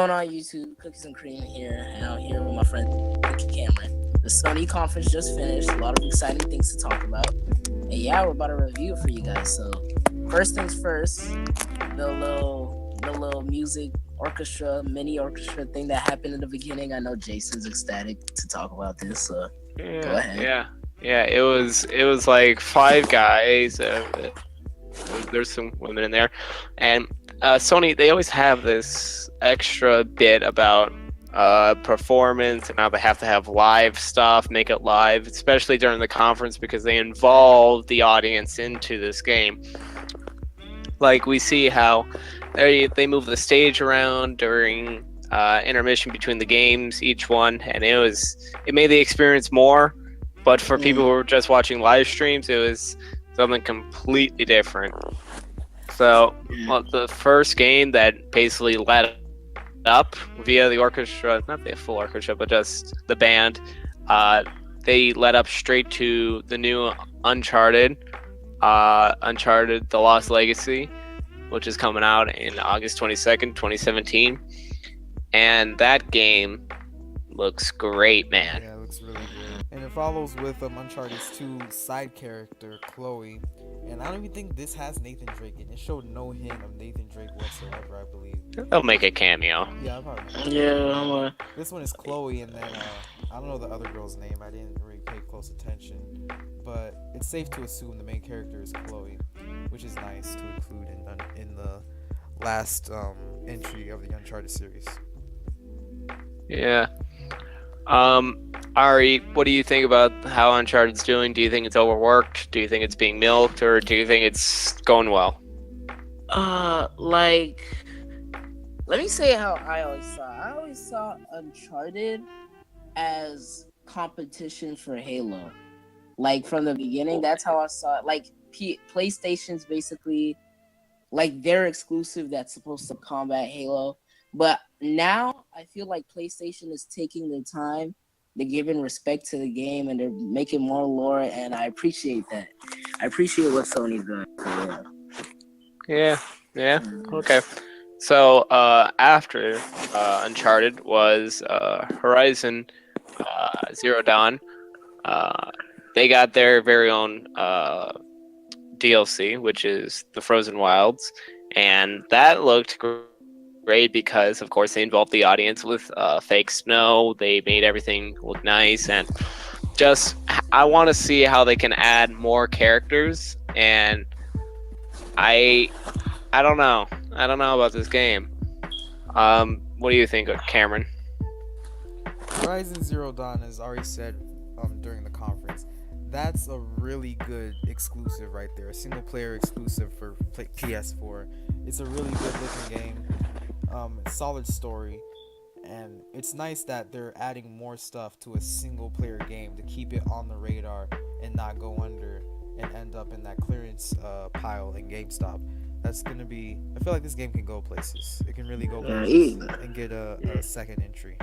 Going on YouTube? Cookies and cream here, and I'm here with my friend Cameron. The Sony conference just finished. A lot of exciting things to talk about, and yeah, we're about to review it for you guys. So, first things first, the little music orchestra, mini orchestra thing that happened in the beginning. I know Jason's ecstatic to talk about this. So, go Yeah, ahead. yeah, yeah. It was like five guys. There's some women in there, and Sony, they always have this extra bit about performance and how they have to have live stuff, make it live, especially during the conference because they involve the audience into this game. Like we see how they move the stage around during intermission between the games, each one, and it made the experience more. But for people Mm, who were just watching live streams, it was something completely different. So, mm, well, the first game that basically led up via the orchestra, not the full orchestra, but just the band, uh, they led up straight to the new Uncharted, Uncharted: The Lost Legacy, which is coming out in August 22nd, 2017. And that game looks great, man. Yeah, it looks really good. And it follows with Uncharted's 2 side character, Chloe. And I don't even think this has Nathan Drake in it. It showed no hint of Nathan Drake whatsoever, I believe. They'll make a cameo. Yeah, I'll probably make a yeah, cameo. I'm a, This one is Chloe, and then I don't know the other girl's name. I didn't really pay close attention. But it's safe to assume the main character is Chloe, which is nice to include in the last entry of the Uncharted series. Yeah. Ari, what do you think about how Uncharted's doing? Do you think it's overworked? Do you think it's being milked, or do you think it's going well? like, let me say how I always saw. I always saw Uncharted as competition for Halo. Like from the beginning, that's how I saw it. Like PlayStation's basically like their exclusive that's supposed to combat Halo. But now I feel like PlayStation is taking the time, they're giving respect to the game, and they're making more lore, and I appreciate that. I appreciate what Sony's doing. So, Yeah, yeah, yeah. okay. So after Uncharted was Horizon Zero Dawn. Uh, they got their very own DLC, which is the Frozen Wilds, and that looked great because, of course, they involved the audience with fake snow. They made everything look nice, and just I want to see how they can add more characters. And I I don't know. I don't know about this game. What do you think, Cameron? Horizon Zero Dawn, as Ari said during the conference, that's a really good exclusive right there. A single player exclusive for PS4. It's a really good looking game. Solid story, and it's nice that they're adding more stuff to a single player game to keep it on the radar and not go under and end up in that clearance pile in GameStop. That's gonna be. I feel like this game can go places. It can really go Yeah, places and get a second entry.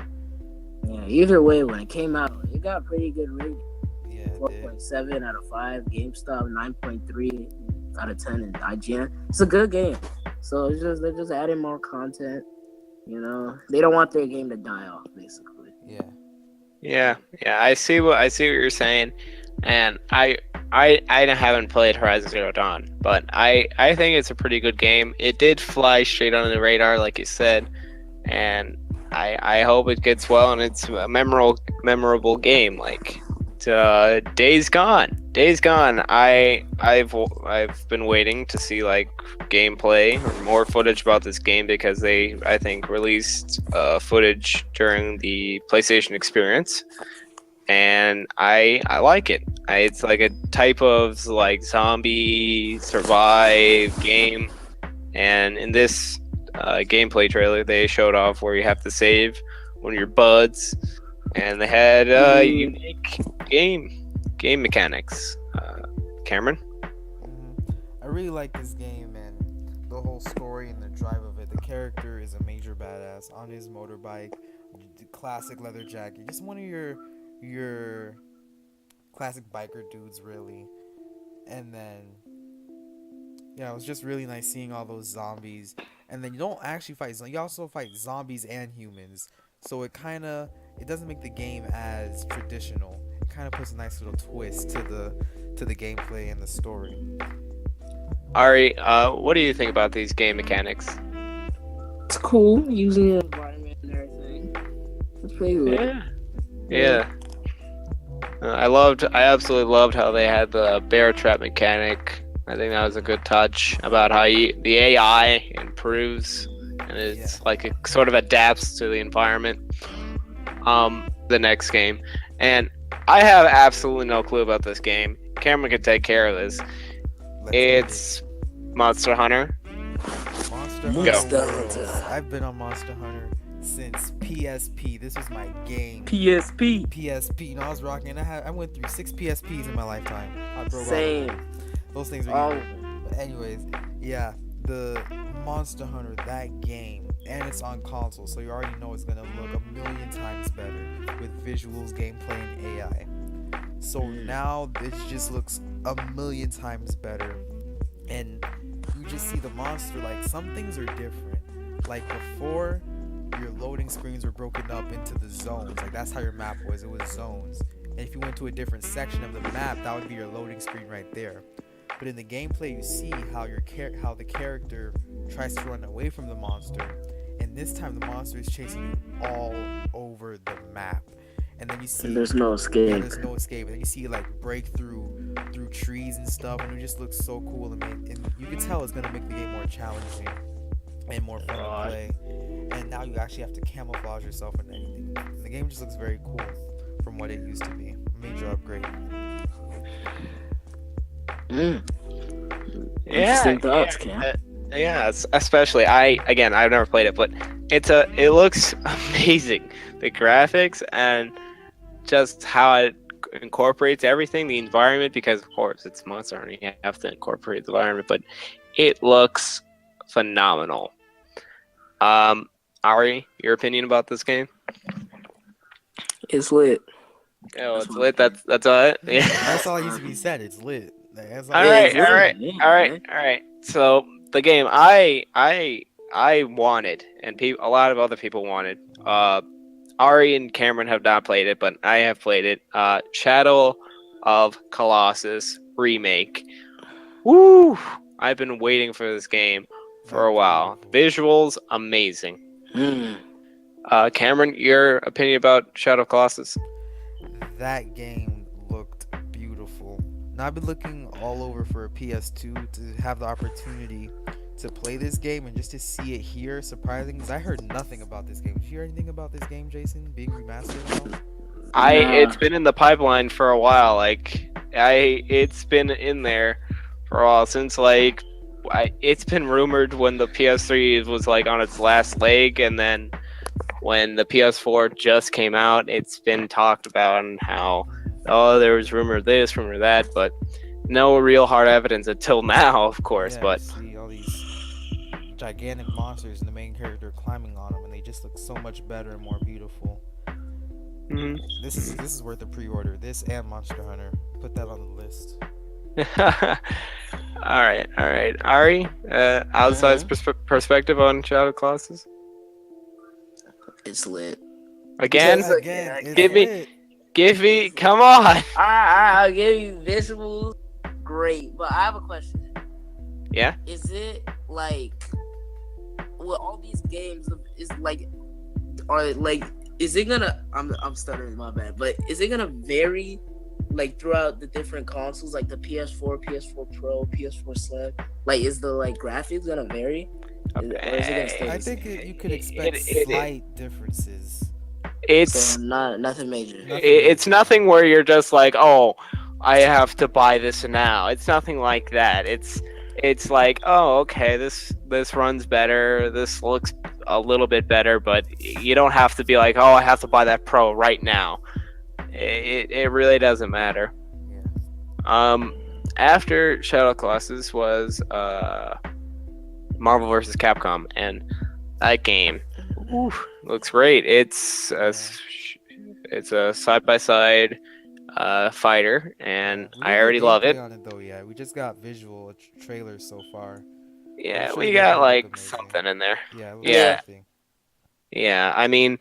either way, when it came out, it got pretty good rating. Yeah, it did. 4.7 out of 5. GameStop 9.3 out of 10 in IGN. It's a good game. So it's just they're just adding more content. They don't want their game to die off, basically. Yeah. Yeah, yeah, I see what you're saying, and I haven't played Horizon Zero Dawn, but I think it's a pretty good game. It did fly straight under the radar, like you said, and I hope it gets well and it's a memorable game. Like Days Gone. Days Gone. I've been waiting to see like gameplay or more footage about this game because they I think released footage during the PlayStation experience, and I like it. It's like a type of like zombie survive game, and in this gameplay trailer they showed off where you have to save one of your buds, and they had Mm, unique game mechanics. Cameron? I really like this game and the whole story and the drive of it. The character is a major badass on his motorbike, the classic leather jacket. Just one of your classic biker dudes, really. And then yeah, it was just really nice seeing all those zombies and then you don't actually fight. You also fight zombies and humans. So it doesn't make the game as traditional. It kind of puts a nice little twist to the gameplay and the story. Ari, what do you think about these game mechanics? It's cool using the environment and everything. It's pretty good. Yeah. Yeah. I absolutely loved how they had the bear trap mechanic. I think that was a good touch about how the AI improves and it's like it sort of adapts to the environment. The next game, and I have absolutely no clue about this game. Cameron can take care of this. It's Monster Hunter. Monster Hunter. I've been on Monster Hunter since PSP. This was my game. PSP. You know, I was rocking. I went through 6 PSPs in my lifetime. I broke Same. all of them. Those things are evil. But anyways, yeah, the Monster Hunter, that game, and it's on console, so you already know it's gonna look a million times better with visuals, gameplay, and AI. So now it just looks a million times better, and you just see the monster. Like, some things are different. Like, before, your loading screens were broken up into the zones. Like, that's how your map was. It was zones. And if you went to a different section of the map, that would be your loading screen right there. But in the gameplay, you see how how the character tries to run away from the monster, and this time the monster is chasing you all over the map. And then you see there's no escape. Yeah, there's no escape. And then you see it like break through trees and stuff, and it just looks so cool. And you can tell it's gonna make the game more challenging and more fun to play. And now you actually have to camouflage yourself and anything. And the game just looks very cool from what it used to be. Major upgrade. Interesting thoughts, Cam. Yeah, especially I've never played it, but it looks amazing. The graphics and just how it incorporates everything, the environment, because of course it's Monster Hunter, you have to incorporate the environment, but it looks phenomenal. Ari, your opinion about this game? It's lit. Oh, it's lit. That's all it. Yeah. That's all needs to be said. It's lit. All right. So the game I wanted, and a lot of other people wanted. Ari and Cameron have not played it, but I have played it. Shadow of Colossus remake. Woo! I've been waiting for this game for a while. Visuals amazing. Cameron, your opinion about Shadow of Colossus? That game looked beautiful. Now I've been looking all over for a PS2 to have the opportunity to play this game and just to see it here. Surprising, because I heard nothing about this game. Did you hear anything about this game, Jason, being remastered now? It's been in the pipeline for a while. It's been in there for a while since it's been rumored when the PS3 was on its last leg, and then when the PS4 just came out, it's been talked about and how there was rumor of this, rumor of that, but no real hard evidence until now, of course. Yeah, but see all these gigantic monsters and the main character climbing on them, and they just look so much better and more beautiful. Mm-hmm. This is worth a pre-order. This and Monster Hunter. Put that on the list. all right. Ari, outside perspective on Shadow Colossus? It's lit. Again, give me, come on. I'll give you visuals, great. But I have a question. Yeah? Is it with all these games, is it gonna, I'm stuttering, my bad, but is it gonna vary throughout the different consoles, like the PS4, PS4 Pro, PS4 Slim? Is the graphics gonna vary? Or is it gonna stay I the think same? you could expect slight differences. It's nothing major. It's nothing where you're just oh, I have to buy this now. It's nothing like that. It's oh, okay, this runs better. This looks a little bit better, but you don't have to be oh, I have to buy that Pro right now. It really doesn't matter. Yeah. After Shadow Colossus was Marvel vs. Capcom, and that game looks great. It's a side-by-side fighter, and I already love it. On it though, yeah. We just got visual trailers so far. Yeah, sure we the got gameplay will look like amazing. something in there. Yeah, it looks Yeah, Yeah. amazing. yeah. I mean,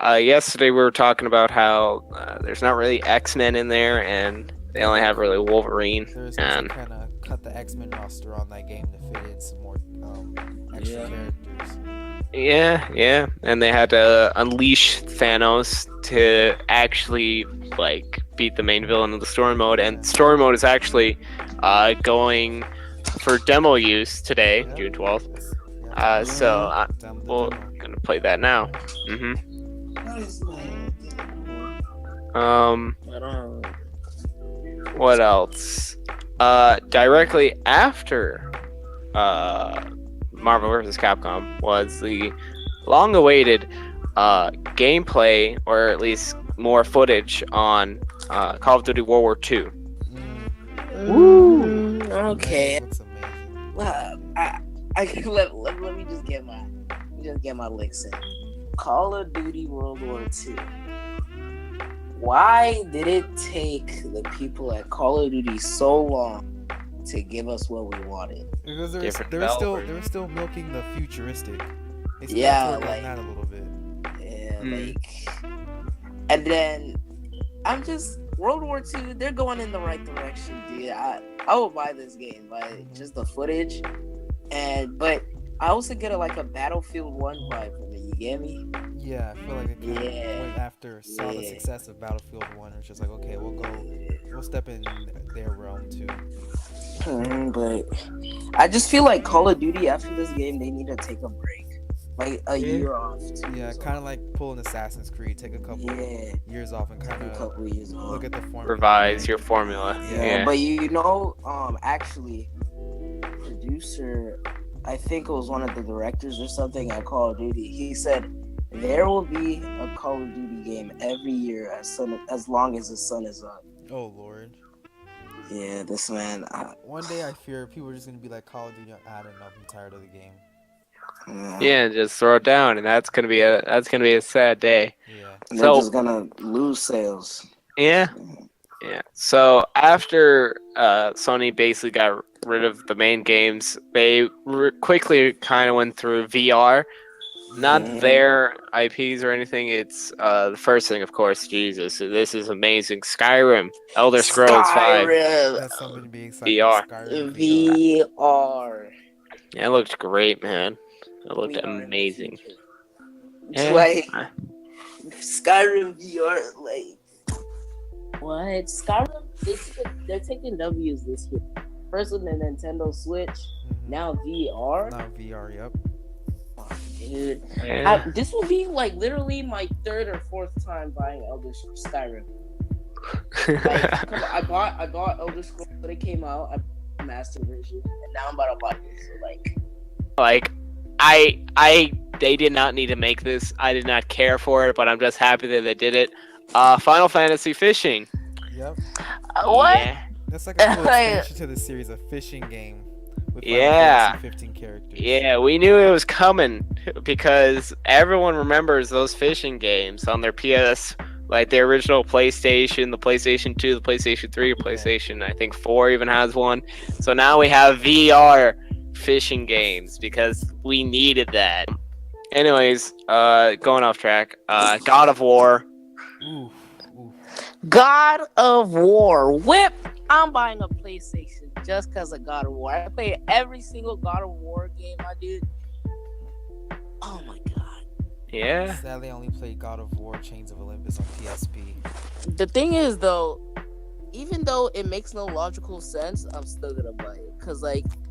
yesterday we were talking about how there's not really X-Men in there, and they only have really Wolverine. They're supposed to And kind of cut the X-Men roster on that game to fit in some more extra Yeah. characters. yeah, yeah, and they had to unleash Thanos to actually like beat the main villain of the story mode. Yeah. And story mode is actually going for demo use today, Yep. June 12th. That's, yeah, So the we're demo. gonna play that now. hmm That is my- Um, I don't. what else? Directly after Marvel vs. Capcom was the long-awaited gameplay, or at least more footage on Call of Duty World War II. Okay. That looks amazing. Well, let me just get my licks in. Call of Duty World War II. Why did it take the people at Call of Duty so long to give us what we wanted? Because Different they were developers. still milking the futuristic. They still Yeah, working like- on that a little bit. Yeah, Mm. and then I'm just World War II. They're going in the right direction, dude. I will buy this game, by just the footage, but I also get a Battlefield 1 vibe from it. You get me? Yeah, I feel like it kind of Yeah. went after saw the Yeah. success of Battlefield 1. It's just like, okay, we'll step in their realm too. But I just feel like Call of Duty after this game, they need to take a break, like a year off. 2 Yeah, years kind of like pulling Assassin's Creed, take a off. couple Yeah, years off and kind a of couple years off. look at the formula. Revise your formula. Yeah. Yeah. But actually, producer, I think it was one of the directors or something at Call of Duty. He said there will be a Call of Duty game every year as long as the sun is up. Oh Lord. Yeah, this man. One day I fear people are just gonna be like, Call of Duty, I don't know, I'm tired of the game. Yeah, just throw it down, and that's gonna be a sad day. Yeah. They're So- just gonna lose sales. Yeah, yeah. So after Sony basically got rid of the main games, they quickly kind of went through VR. Not Mhm. their IPs or anything. It's the first thing, of course. Jesus, this is amazing. Skyrim, Elder Scrolls 5. Skyrim That's something to be excited. VR. Skyrim VR. VR. Yeah, it looked great, man. It looked VR in the amazing. future. Yeah. Like Skyrim VR, what? Skyrim? They're taking W's this year. First with the Nintendo Switch, Mhm. now VR. Now VR, yep. Oh, dude, Yeah. this will be literally my third or fourth time buying Skyrim. I bought Elder Scrolls when it came out. I bought the Master Version, and now I'm about to buy this. So Like, they did not need to make this. I did not care for it, but I'm just happy that they did it. Final Fantasy Fishing. Yep. what? Yeah. That's like a cool expansion to the series, a fishing game with Final Yeah. Fantasy 15 characters. Yeah, we knew it was coming because everyone remembers those fishing games on their PS, like the original PlayStation, the PlayStation 2, the PlayStation 3, PlayStation, I think 4 even has one. So now we have VR fishing games because we needed that. Anyways, going off track, God of War. Ooh. Ooh. God of War. Whip. I'm buying a PlayStation just because of God of War. I play every single God of War game, my dude. Oh my god. Yeah. Sadly, I only played God of War Chains of Olympus on PSP. The thing is, though, even though it makes no logical sense, I'm still gonna buy it. Because,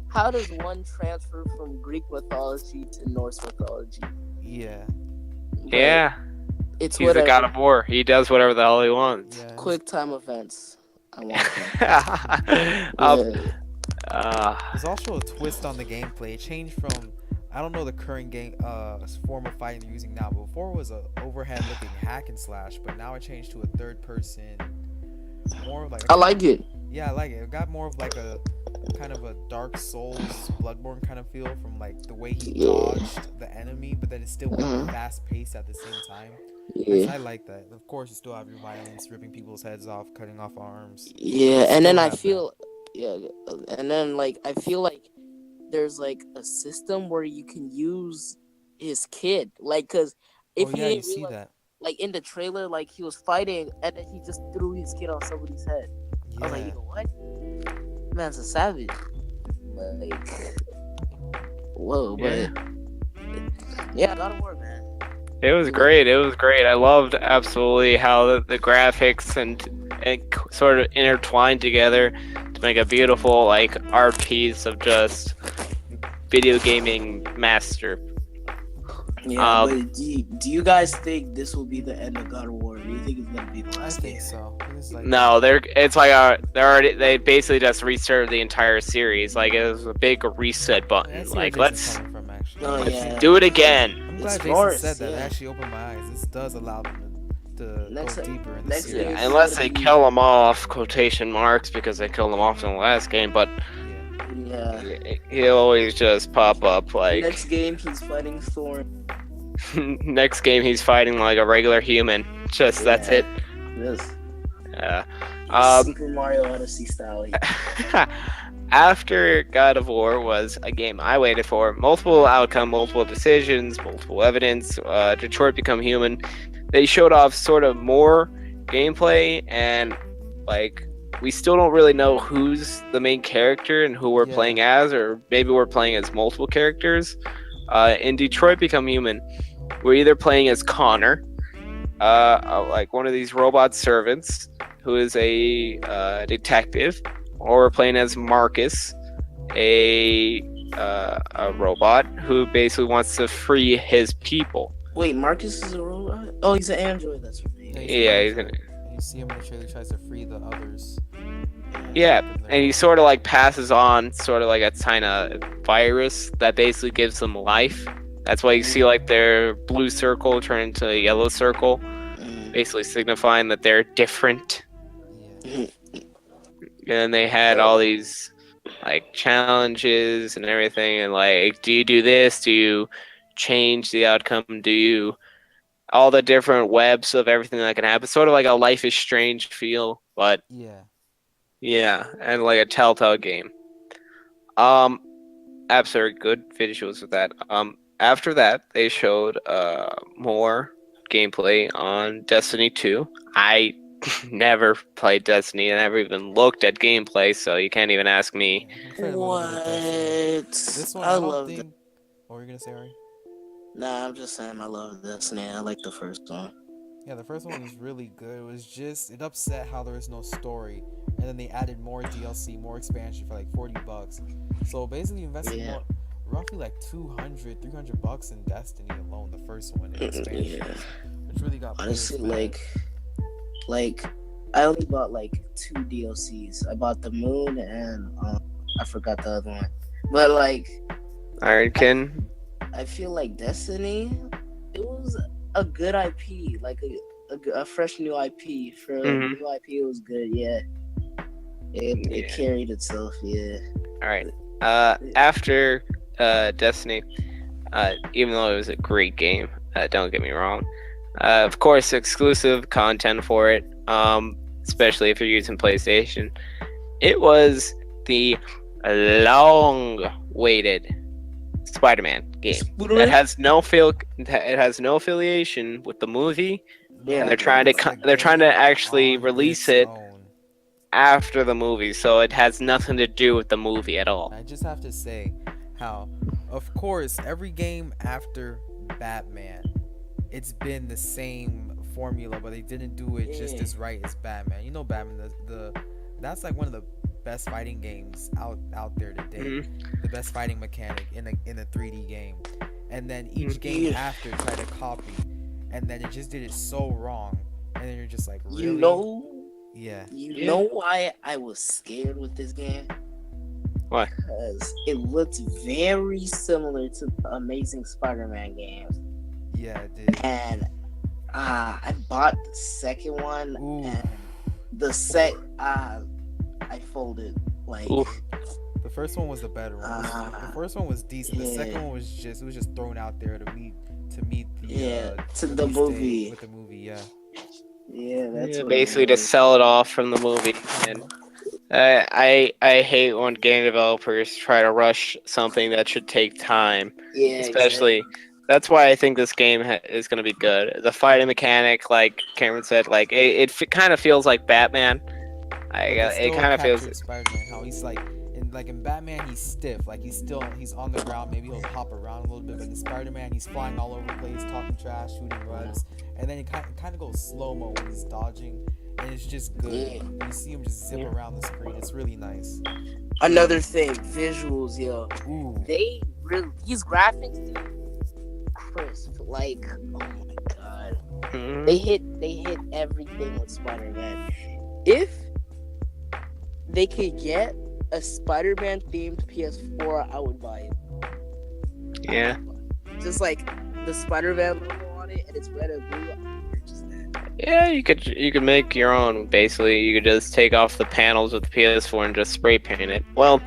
how does one transfer from Greek mythology to Norse mythology? Yeah. But Yeah. It's He's whatever. the God of War. He does whatever the hell he wants. Yeah. Quick time events. I want that. Uh, There's also a twist on the gameplay. It changed from, I don't know the current game form of fighting they're using now, but before it was a overhead looking hack and slash, but now it changed to a third person, more of like I like it. Yeah, I like it. It got more of like a kind of a Dark Souls, Bloodborne kind of feel from like the way he dodged the enemy, but then it still went fast paced at the same time. Yeah. I like that. Of course, you still have your violence, ripping people's heads off, cutting off arms. Yeah, and then Still I have that. feel, yeah, and then I feel like there's like a system where you can use his kid, like, cause Oh if you yeah, you didn't see realize, that. like in the trailer, like he was fighting and then he just threw his kid on somebody's head. I was like, Yeah. yo, what? Man's a savage. Like, whoa, Yeah. but yeah, God of War, man. It was You great. It was great. I loved absolutely how the graphics and sort of intertwined together to make a beautiful like art piece of just video gaming master. Yeah, Um, but do you guys think this will be the end of God of War? Do you think it's gonna be the I last think game? so. This is like no, it's like they basically just restarted the entire series. Like it was a big reset yeah, I button. see where Like Jason's coming from actually. Oh let's yeah, do it again. I'm it's glad Jason Norse. said that. It Yeah, actually opened my eyes. This does allow them to next go deeper in the next series. game Yeah, is unless gonna they be kill him off, quotation marks, because they killed him off in the last game. But Yeah. yeah. he'll always just pop up like Next game he's fighting Thor. next game he's fighting like a regular human. Just that's Yeah. it. Yes. Yeah. Super Mario Odyssey style. After God of War was a game I waited for. Multiple outcome, multiple decisions, multiple evidence. Detroit Become Human. They showed off sort of more gameplay, and like we still don't really know who's the main character and who we're Yeah. playing as, or maybe we're playing as multiple characters. In Detroit Become Human, we're either playing as Connor, like one of these robot servants who is a detective, or we're playing as Marcus, a robot who basically wants to free his people. Wait, Marcus is a robot? Oh, he's an android. That's right. Yeah, he's gonna. And you see him in the trailer, he tries to free the others. Yeah, Help them and he there. sort of like passes on sort of like a kind of virus that basically gives them life. That's why you see like their blue circle turn into a yellow circle, basically signifying that they're different. Yeah. And they had all these like challenges and everything, and like, do you do this? Do you change the outcome? Do you all the different webs of everything that can happen? Sort of like a Life is Strange feel, but Yeah. yeah, and like a Telltale game. Absolutely good visuals with that. After that, they showed more gameplay on Destiny 2. I never played Destiny. I never even looked at gameplay, so you can't even ask me. Yeah, I played a little bit of Destiny. This one, I I don't love think. What were you gonna say, Ari? Nah, I'm just saying I love Destiny. I like the first one. Yeah, the first one was really good. It was just it upset how there was no story, and then they added more DLC, more expansion for like $40. So basically, you invested Yeah. more, roughly like $200-300 in Destiny alone. The first one in expansion, Yeah. which really got Honestly, players mad. like I only bought like 2 DLCs. I bought the Moon and I forgot the other one. But like Ironkin. I feel like Destiny, it was a good IP, like a fresh new IP for a Mhm. new IP. It was good, yeah. It Yeah. carried itself, yeah. All right. After Destiny, even though it was a great game, don't get me wrong. Of course, exclusive content for it, especially if you're using PlayStation. It was the long-awaited Spider-Man game. It has no affiliation with the movie, Yeah, and they're trying to It's a they're trying to game actually on release its it own. after the movie, so it has nothing to do with the movie at all. I just have to say how, of course, every game after Batman, it's been the same formula, but they didn't do it just Yeah. as right as Batman. You know, Batman, that's like one of the best fighting games out there today. Mhm. The best fighting mechanic in a 3D game, and then each game Yeah. after tried to copy, and then it just did it so wrong, and then you're just like, really? You know Yeah. Yeah. know why I was scared with this game? Why? Because it looked very similar to the Amazing Spider-Man games. Yeah, it did. And I bought the second one, Ooh. and I folded. Like, Oof. The first one was the better one. The first one was decent. The yeah. second one was just thrown out there to meet the to the release date movie. with the movie. Yeah. Yeah, that's Yeah, what basically it to was. sell it off from the movie, and I hate when game developers try to rush something that should take time. Yeah, exactly. Especially, that's why I think this game is going to be good. The fighting mechanic, like Cameron said, like it kind of feels like Batman. But they It still kind of feels. captured Spider-Man. How he's like in Batman, he's stiff. Like he's on the ground. Maybe he'll hop around a little bit. But in Spider-Man, he's flying all over the place, talking trash, shooting webs, and then it kind of goes slow mo when he's dodging, and it's just good. Yeah. You see him just zip around the screen. It's really nice. Another thing, visuals, yo. Ooh. These graphics, dude, crisp. Like, oh my god, Mhm. they hit everything with Spider-Man. If they could get a Spider-Man themed PS4, I would buy it. Yeah. Just like the Spider-Man logo on it, and it's red and blue. I'm purchase that. Yeah, you could make your own. Basically, you could just take off the panels with the PS4 and just spray paint it. Well,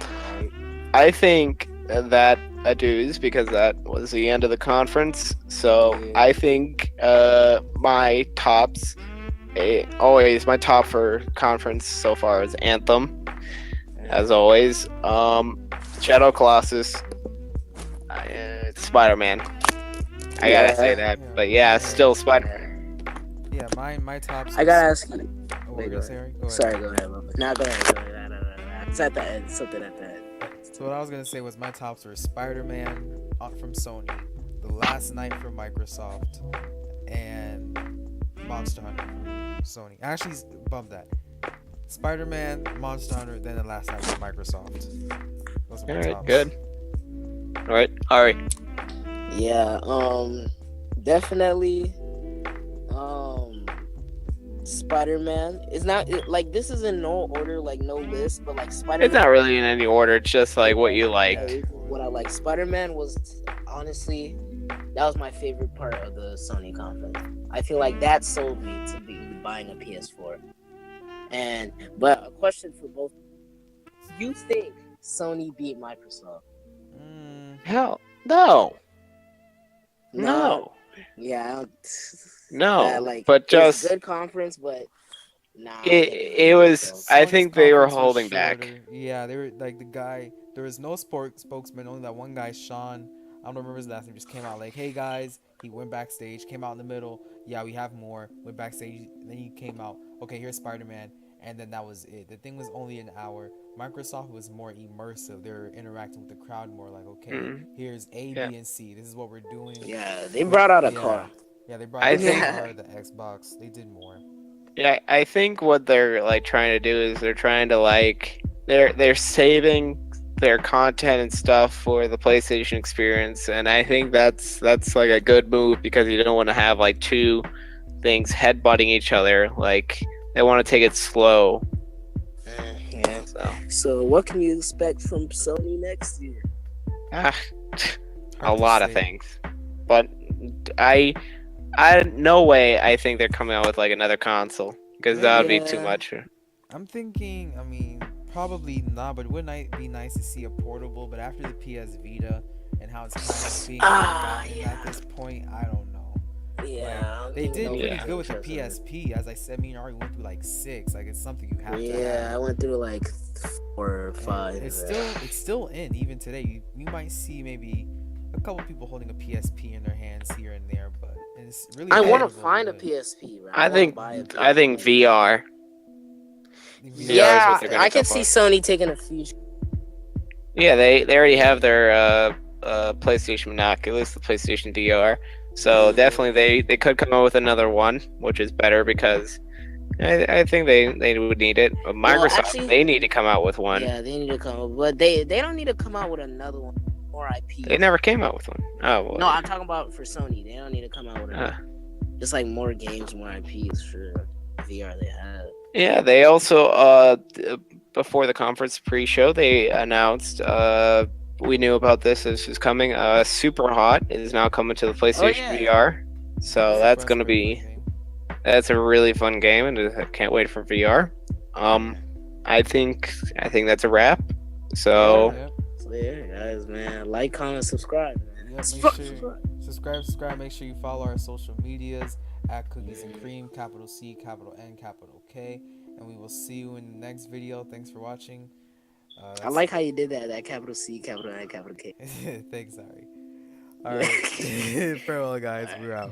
I think that addues because that was the end of the conference. So Yeah. I think my tops, always my top for conference so far is Anthem, as always. Shadow Colossus, Spider-Man. I Yeah. gotta say that, but yeah, still Spider-Man. Yeah, my top. I gotta ask you. Oh, Wait, go yes, ahead. Harry? Go ahead. Sorry, go ahead. No, go ahead. No. It's at the end. Something at the end. So what I was gonna say was my tops were Spider-Man from Sony, The Last Night from Microsoft, and Monster Hunter from Sony. I actually bumped that. Spider-Man, Monster Hunter, then The Last Night from Microsoft. Those are my All right, tops. good. All right, Yeah. Definitely. Spider-Man. It's not like this is in no order, like no list, but like Spider-Man. it's not really in any order. It's just like what you liked. What I like. Spider-Man was honestly that was my favorite part of the Sony conference. I feel like that sold me to be buying a PS4. But a question for both: you think Sony beat Microsoft? Hell, no. Yeah, I don't, No, like, but it was just a good conference, but nah. it was. I Sony's think they were conference was holding back. shorter. Yeah, they were like the guy. There was no spokesman. Only that one guy, Sean. I don't remember his last name. Just came out like, "Hey guys." He went backstage. Came out in the middle. Yeah, we have more. Went backstage. Then he came out. Okay, here's Spider-Man. And then that was it. The thing was only an hour. Microsoft was more immersive. They were interacting with the crowd more. Like, okay, here's A, Yeah. B, and C. This is what we're doing. Yeah, they brought out a Yeah. car. Yeah, they brought I the think- car, the Xbox. They did more. Yeah, I think what they're like trying to do is they're trying to like they're saving their content and stuff for the PlayStation experience, and I think that's like a good move because you don't want to have like two things headbutting each other. Like they want to take it slow. Yeah. So So, what can you expect from Sony next year? a Hard to lot of say. things, but I no way I think they're coming out with like another console because that would be too Yeah. much. I'm thinking, I mean, probably not, but wouldn't it be nice to see a portable? But after the PS Vita and how it's kind of being forgotten at this point, I don't know. Yeah, They did pretty Yeah. good with the PSP. As I said, me and Ari went through like 6. Like, it's something you have to Yeah, I have. went through like 4 or 5. It's still in even today. You might see maybe a couple people holding a PSP in their hands here and there, but it's really. I want to valuable, find a but PSP. Right? I wanna think buy a I think PSP. VR. VR is Yeah, what they're gonna I can go see for. Sony taking a future. Yeah, they already have their PlayStation Monoculus, the PlayStation VR. So definitely they could come out with another one, which is better because I think they would need it. But Microsoft actually- they need to come out with one. Yeah, they need to come, but they don't need to come out with another one. More IP. They never came out with one. Oh well. No, I'm talking about for Sony. They don't need to come out with another. Just like more games, more IPs for VR. They have. Yeah, they also before the conference pre-show they announced we knew about this was coming. Super Hot is now coming to the PlayStation VR. So that's gonna be that's a really fun game, and I can't wait for VR. I think that's a wrap. So Yep. So yeah, guys, man, like, comment, subscribe, man. Yep, make Subscribe. sure subscribe. Make sure you follow our social medias at Cookies and Cream, capital C, capital N, capital K, and we will see you in the next video. Thanks for watching. I like how you did that. That capital C, capital I, capital K. Thanks, Ari. All right. Farewell, guys. All right. We're out.